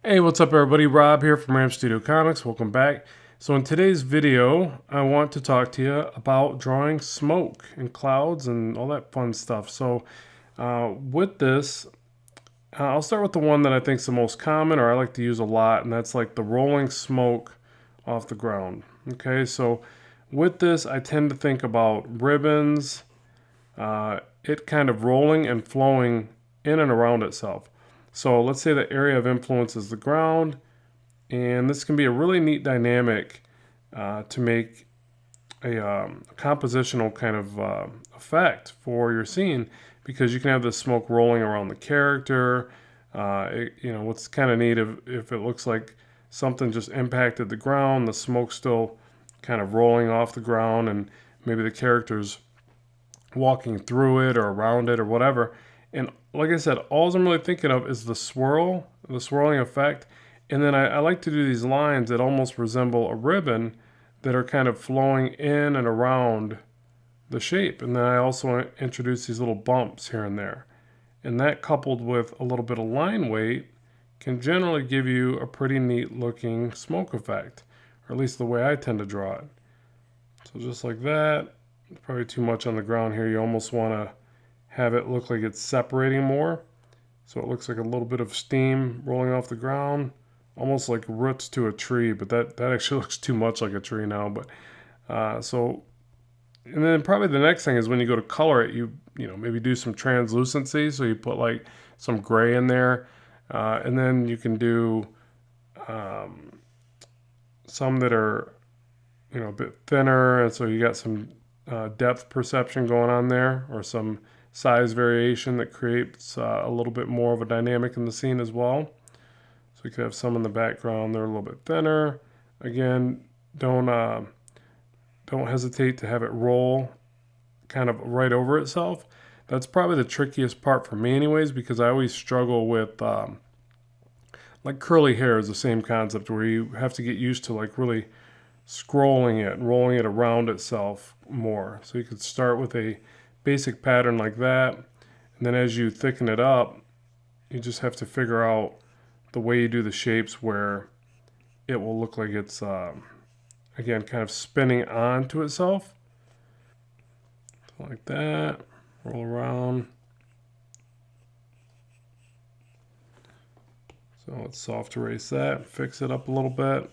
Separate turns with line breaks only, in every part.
Hey, what's up everybody? Rob here from Ram Studio Comics. Welcome back. So in today's video, I want to talk to you about drawing smoke and clouds and all that fun stuff. So with this, I'll start with the one that I think is the most common or I like to use a lot, and that's like the rolling smoke off the ground. Okay, so with this, I tend to think about ribbons, it kind of rolling and flowing in and around itself. So let's say the area of influence is the ground, and this can be a really neat dynamic to make a compositional kind of effect for your scene, because you can have the smoke rolling around the character. What's kind of neat if it looks like something just impacted the ground, the smoke's still kind of rolling off the ground, and maybe the character's walking through it or around it or whatever. And like I said, all I'm really thinking of is the swirling effect. And then I like to do these lines that almost resemble a ribbon that are kind of flowing in and around the shape. And then I also introduce these little bumps here and there. And that, coupled with a little bit of line weight, can generally give you a pretty neat looking smoke effect, or at least the way I tend to draw it. So just like that. Probably too much on the ground here. You almost want to have it look like it's separating more. So it looks like a little bit of steam rolling off the ground, almost like roots to a tree, but that actually looks too much like a tree now. But and then probably the next thing is when you go to color it, you maybe do some translucency. So you put like some gray in there, and then you can do some that are a bit thinner, and so you got some depth perception going on there, or some size variation that creates a little bit more of a dynamic in the scene as well. So you could have some in the background, they're a little bit thinner. Again, don't hesitate to have it roll kind of right over itself. That's probably the trickiest part for me anyways, because I always struggle with like curly hair is the same concept, where you have to get used to like really scrolling it and rolling it around itself more. So you could start with a basic pattern like that, and then as you thicken it up, you just have to figure out the way you do the shapes where it will look like it's again kind of spinning onto itself. So like that, roll around. So let's soft erase that, fix it up a little bit.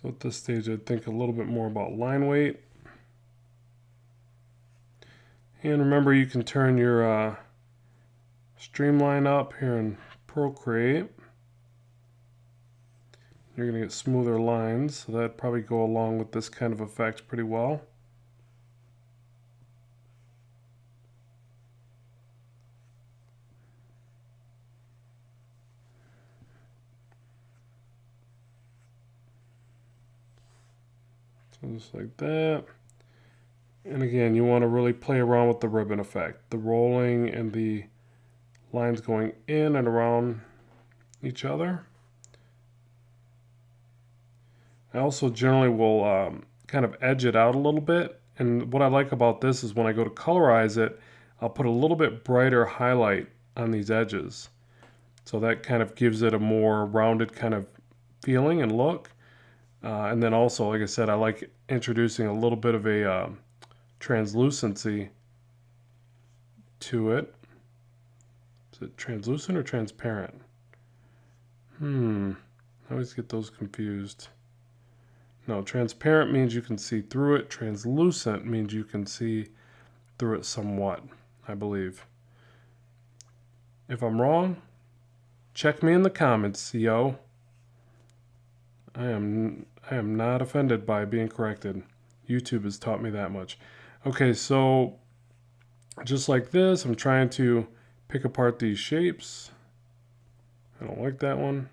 So at this stage, I'd think a little bit more about line weight. And remember, you can turn your streamline up here in Procreate. You're going to get smoother lines, so that'd probably go along with this kind of effect pretty well. So just like that. And again, you want to really play around with the ribbon effect, the rolling and the lines going in and around each other. I also generally will kind of edge it out a little bit. And what I like about this is when I go to colorize it, I'll put a little bit brighter highlight on these edges. So that kind of gives it a more rounded kind of feeling and look. And then also, like I said, I like introducing a little bit of a translucency to it. Is it translucent or transparent? I always get those confused. No, transparent means you can see through it. Translucent means you can see through it somewhat, I believe. If I'm wrong, check me in the comments, yo. I am not offended by being corrected. YouTube has taught me that much. Okay, so just like this, I'm trying to pick apart these shapes. I don't like that one.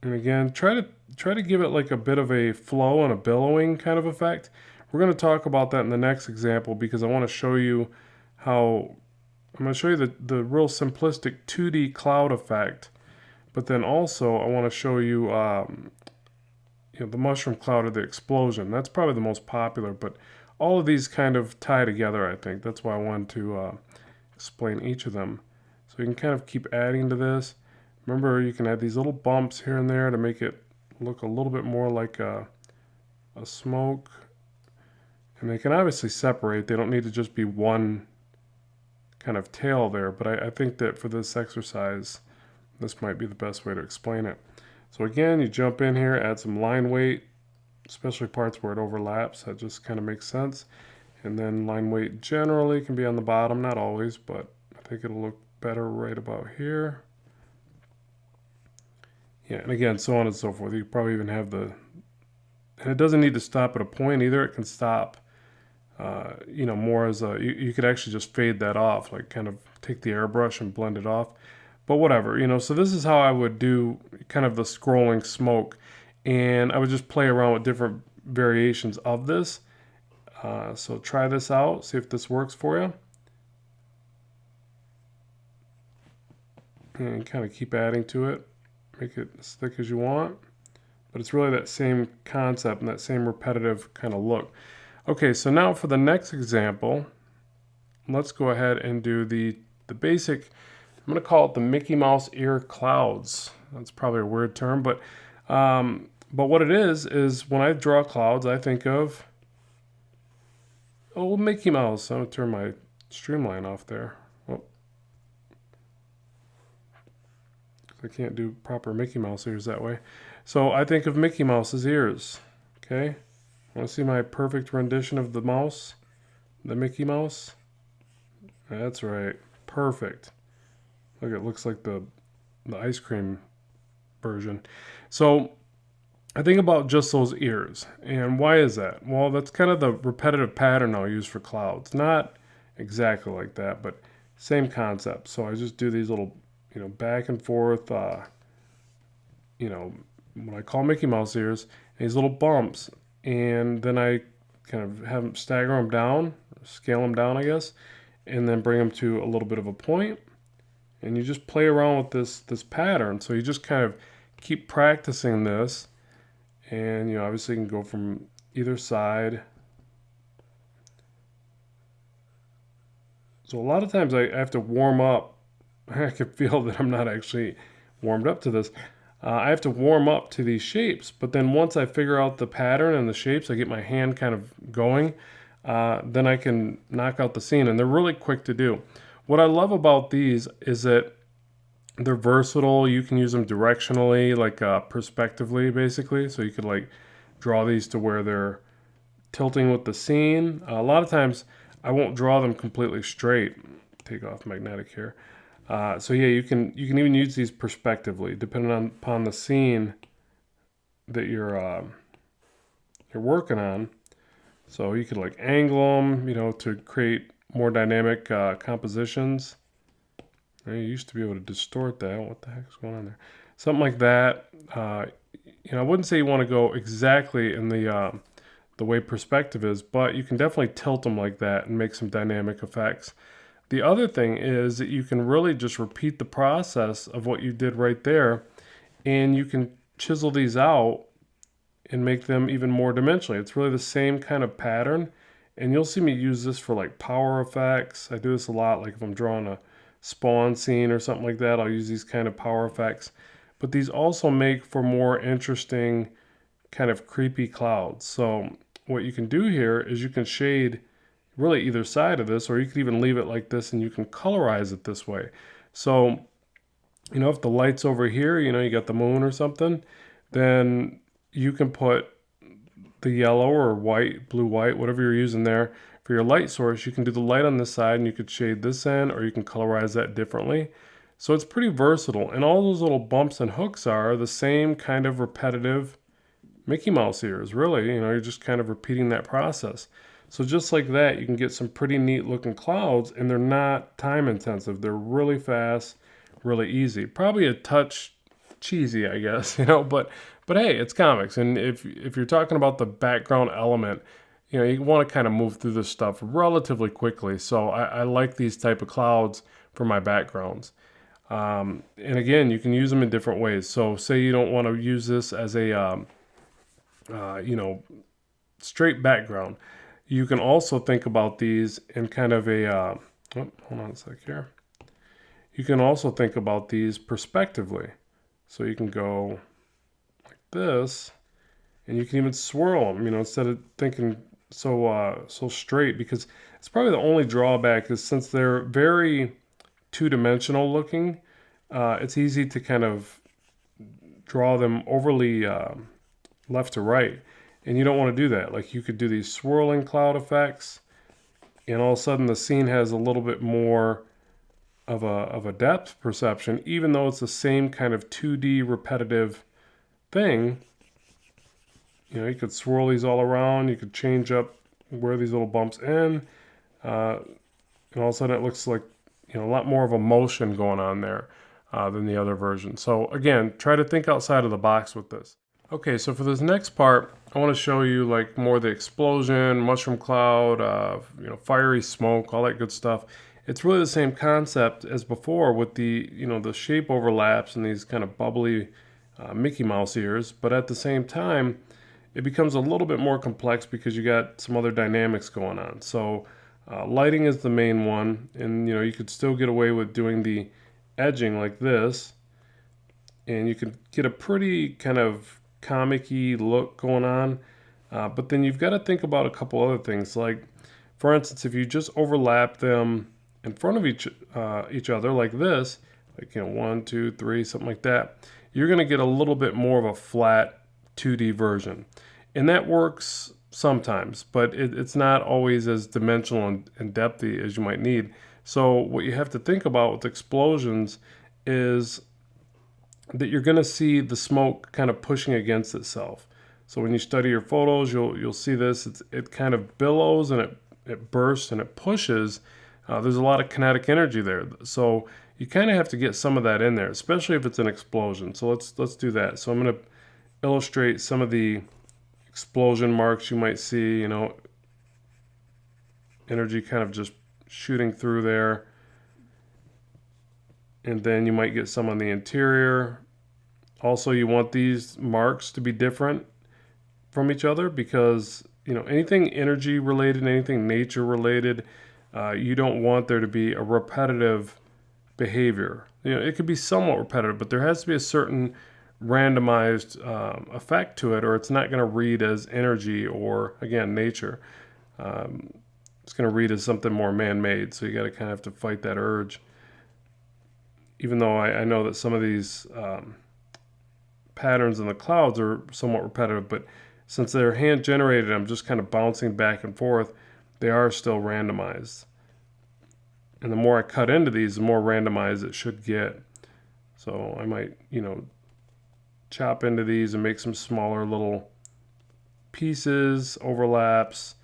And again, try to give it like a bit of a flow and a billowing kind of effect. We're going to talk about that in the next example, because I want to show you how I'm going to show you the real simplistic 2D cloud effect. But then also I want to show you the mushroom cloud or the explosion. That's probably the most popular, but all of these kind of tie together, I think. That's why I wanted to explain each of them. So you can kind of keep adding to this. Remember, you can add these little bumps here and there to make it look a little bit more like a smoke. And they can obviously separate. They don't need to just be one kind of tail there, but I think that for this exercise, this might be the best way to explain it. So again, you jump in here, add some line weight, especially parts where it overlaps. That just kind of makes sense. And then line weight generally can be on the bottom, not always, but I think it'll look better right about here. Yeah, and again, so on and so forth. You probably even have and it doesn't need to stop at a point either. It can stop, more as you could actually just fade that off, like kind of take the airbrush and blend it off. But whatever, so this is how I would do kind of the scrolling smoke. And I would just play around with different variations of this. So try this out, see if this works for you. And kind of keep adding to it. Make it as thick as you want. But it's really that same concept and that same repetitive kind of look. Okay, so now for the next example, let's go ahead and do the basic, I'm going to call it the Mickey Mouse ear clouds. That's probably a weird term, but what it is when I draw clouds, I think of Mickey Mouse. I'm going to turn my streamline off there. Oh. I can't do proper Mickey Mouse ears that way. So I think of Mickey Mouse's ears. Okay, want to see my perfect rendition of the mouse, the Mickey Mouse? That's right, perfect. Look, it looks like the ice cream version. So I think about just those ears. And why is that? Well, that's kind of the repetitive pattern I'll use for clouds. Not exactly like that, but same concept. So I just do these little, back and forth, what I call Mickey Mouse ears, these little bumps. And then I kind of have them stagger them down, scale them down, I guess, and then bring them to a little bit of a point. And you just play around with this pattern. So you just kind of keep practicing this. And, obviously you can go from either side. So a lot of times I have to warm up. I can feel that I'm not actually warmed up to this. I have to warm up to these shapes. But then once I figure out the pattern and the shapes, I get my hand kind of going, then I can knock out the scene. And they're really quick to do. What I love about these is that they're versatile. You can use them directionally, like perspectively, basically. So you could like draw these to where they're tilting with the scene. A lot of times I won't draw them completely straight. Take off magnetic here. So yeah, you can even use these perspectively, depending upon the scene that you're working on. So you could like angle them, to create more dynamic compositions. You used to be able to distort that. What the heck is going on there? Something like that. I wouldn't say you want to go exactly in the way perspective is, but you can definitely tilt them like that and make some dynamic effects. The other thing is that you can really just repeat the process of what you did right there, and you can chisel these out and make them even more dimensionally. It's really the same kind of pattern, and you'll see me use this for like power effects. I do this a lot, like if I'm drawing a spawn scene or something like that, I'll use these kind of power effects. But these also make for more interesting kind of creepy clouds. So what you can do here is you can shade really either side of this, or you could even leave it like this and you can colorize it this way. So, if the light's over here, you got the moon or something, then you can put the yellow or white, blue, white, whatever you're using there for your light source. You can do the light on this side and you could shade this in, or you can colorize that differently. So it's pretty versatile. And all those little bumps and hooks are the same kind of repetitive Mickey Mouse ears, really. You're just kind of repeating that process. So just like that, you can get some pretty neat looking clouds, and they're not time intensive. They're really fast, really easy. Probably a touch cheesy, I guess, but hey, it's comics. And if you're talking about the background element, you want to kind of move through this stuff relatively quickly. So I like these type of clouds for my backgrounds. And again, you can use them in different ways. So say you don't want to use this as a you know, straight background. You can also think about these in kind of a, oh, hold on a sec here. You can also think about these perspectively. So you can go like this, and you can even swirl them, instead of thinking so straight, because it's probably the only drawback is since they're very two-dimensional looking, it's easy to kind of draw them overly left to right, and you don't want to do that. Like you could do these swirling cloud effects, and all of a sudden the scene has a little bit more of a depth perception, even though it's the same kind of 2D repetitive thing. You could swirl these all around. You could change up where these little bumps end, and all of a sudden it looks like a lot more of a motion going on there than the other version. So again, try to think outside of the box with this. Okay, so for this next part, I want to show you like more the explosion, mushroom cloud, fiery smoke, all that good stuff. It's really the same concept as before with the the shape overlaps and these kind of bubbly Mickey Mouse ears, but at the same time, it becomes a little bit more complex because you got some other dynamics going on. So lighting is the main one, and you could still get away with doing the edging like this, and you can get a pretty kind of comic-y look going on. But then you've got to think about a couple other things. Like, for instance, if you just overlap them in front of each other like this, like 1, 2, 3, something like that, you're going to get a little bit more of a flat 2D version, and that works sometimes, but it's not always as dimensional and depthy as you might need. So what you have to think about with explosions is that you're going to see the smoke kind of pushing against itself. So when you study your photos, you'll see this. It kind of billows and it bursts and it pushes. There's a lot of kinetic energy there. So you kind of have to get some of that in there, especially if it's an explosion. So let's do that. So I'm going to illustrate some of the explosion marks you might see. Energy kind of just shooting through there. And then you might get some on the interior. Also, you want these marks to be different from each other because anything energy related, anything nature related, you don't want there to be a repetitive behavior. It could be somewhat repetitive, but there has to be a certain randomized effect to it, or it's not going to read as energy or, again, nature. It's going to read as something more man-made, so you got to kind of have to fight that urge. Even though I know that some of these patterns in the clouds are somewhat repetitive, but since they're hand-generated, I'm just kind of bouncing back and forth, they are still randomized. And the more I cut into these, the more randomized it should get. So I might, chop into these and make some smaller little pieces, overlaps,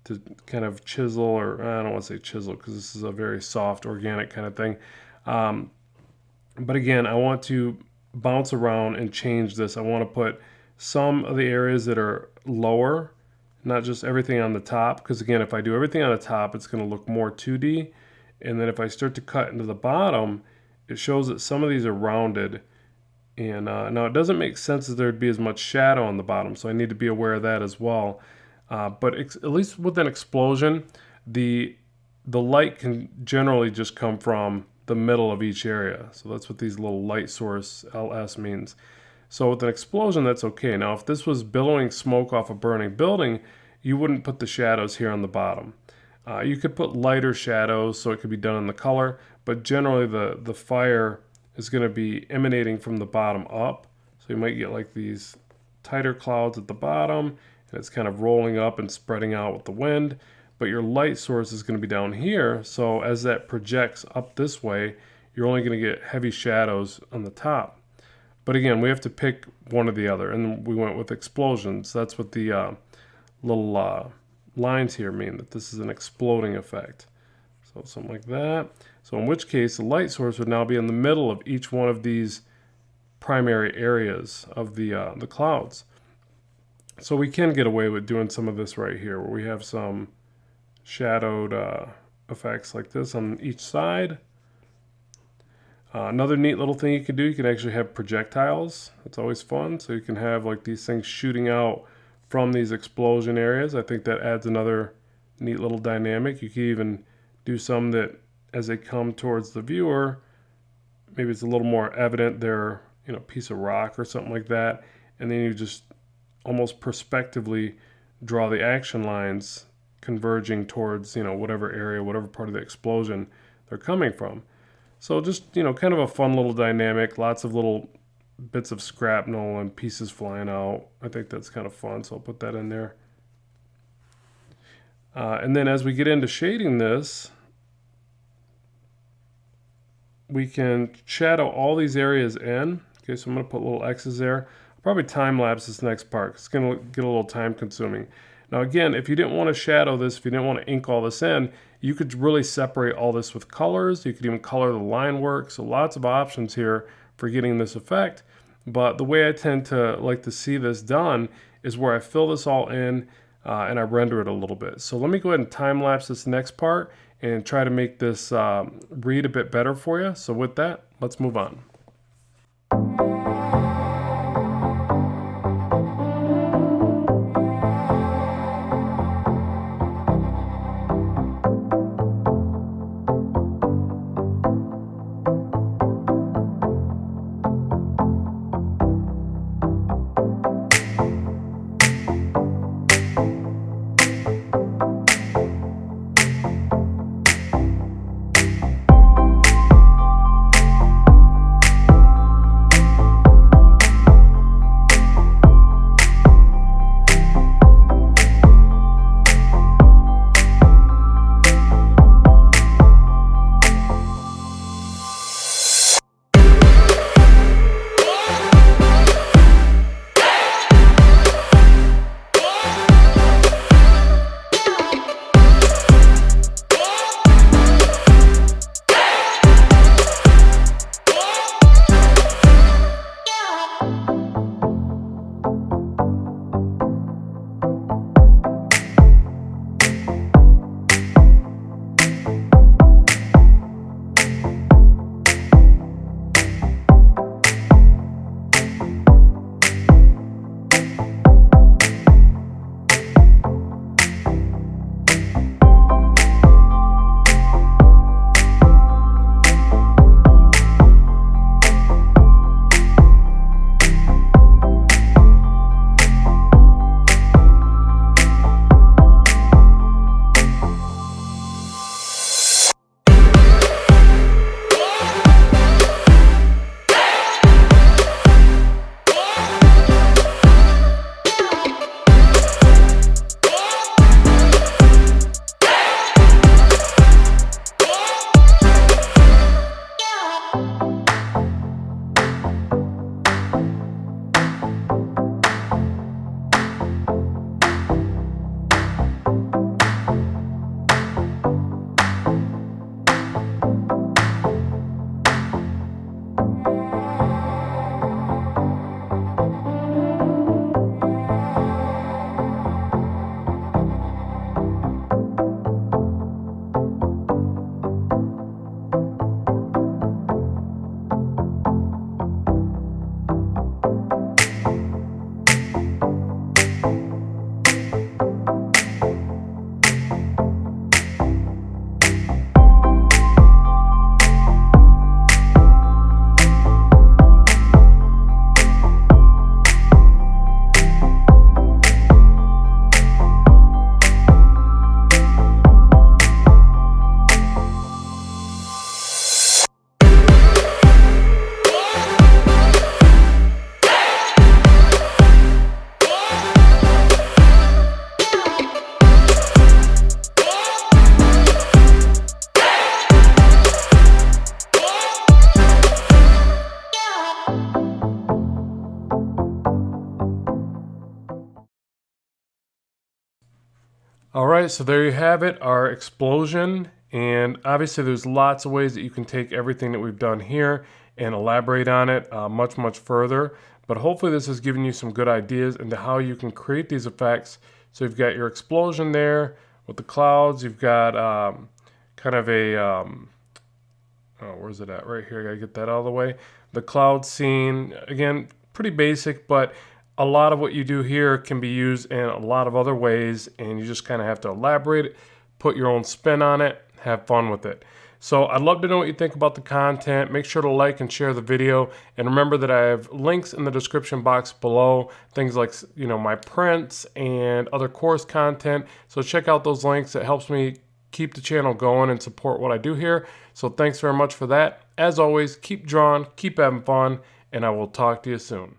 to kind of chisel, or I don't want to say chisel because this is a very soft, organic kind of thing. But again, I want to bounce around and change this. I want to put some of the areas that are lower, not just everything on the top, because again, if I do everything on the top, it's going to look more 2D. And then if I start to cut into the bottom, it shows that some of these are rounded. And now it doesn't make sense that there'd be as much shadow on the bottom, so I need to be aware of that as well. But at least with an explosion, the light can generally just come from the middle of each area. So that's what these little light source LS means. So with an explosion, that's okay. Now, if this was billowing smoke off a burning building, you wouldn't put the shadows here on the bottom. You could put lighter shadows, so it could be done in the color, but generally the fire is going to be emanating from the bottom up. So you might get like these tighter clouds at the bottom, and it's kind of rolling up and spreading out with the wind. But your light source is going to be down here, so as that projects up this way, you're only going to get heavy shadows on the top. But again, we have to pick one or the other, and we went with explosions. That's what the little lines here mean, that this is an exploding effect. So something like that. So in which case, the light source would now be in the middle of each one of these primary areas of the clouds. So we can get away with doing some of this right here, where we have some shadowed effects like this on each side. Another neat little thing you can do, you can actually have projectiles. It's always fun. So you can have like these things shooting out from these explosion areas. I think that adds another neat little dynamic. You can even do some that as they come towards the viewer, maybe it's a little more evident they're, a piece of rock or something like that. And then you just almost perspectively draw the action lines converging towards, whatever area, whatever part of the explosion they're coming from. So just, kind of a fun little dynamic, lots of little bits of shrapnel and pieces flying out. I think that's kind of fun, so I'll put that in there. And then as we get into shading this, we can shadow all these areas in. Okay, so I'm going to put little X's there. I'll probably time lapse this next part. It's going to get a little time consuming. Now again, if you didn't want to shadow this, if you didn't want to ink all this in, you could really separate all this with colors. You could even color the line work. So lots of options here for getting this effect. But the way I tend to like to see this done is where I fill this all in and I render it a little bit. So let me go ahead and time lapse this next part and try to make this read a bit better for you. So with that, let's move on. All right, so there you have it, our explosion. And obviously there's lots of ways that you can take everything that we've done here and elaborate on it much, much further. But hopefully this has given you some good ideas into how you can create these effects. So you've got your explosion there with the clouds. You've got kind of a where's it at? Right here. I gotta get that out of the way. The cloud scene, again, pretty basic, but a lot of what you do here can be used in a lot of other ways, and you just kind of have to elaborate it, put your own spin on it, have fun with it. So I'd love to know what you think about the content. Make sure to like and share the video, and remember that I have links in the description box below, things like, you know, my prints and other course content. So check out those links. It helps me keep the channel going and support what I do here. So thanks very much for that. As always, keep drawing, keep having fun, and I will talk to you soon.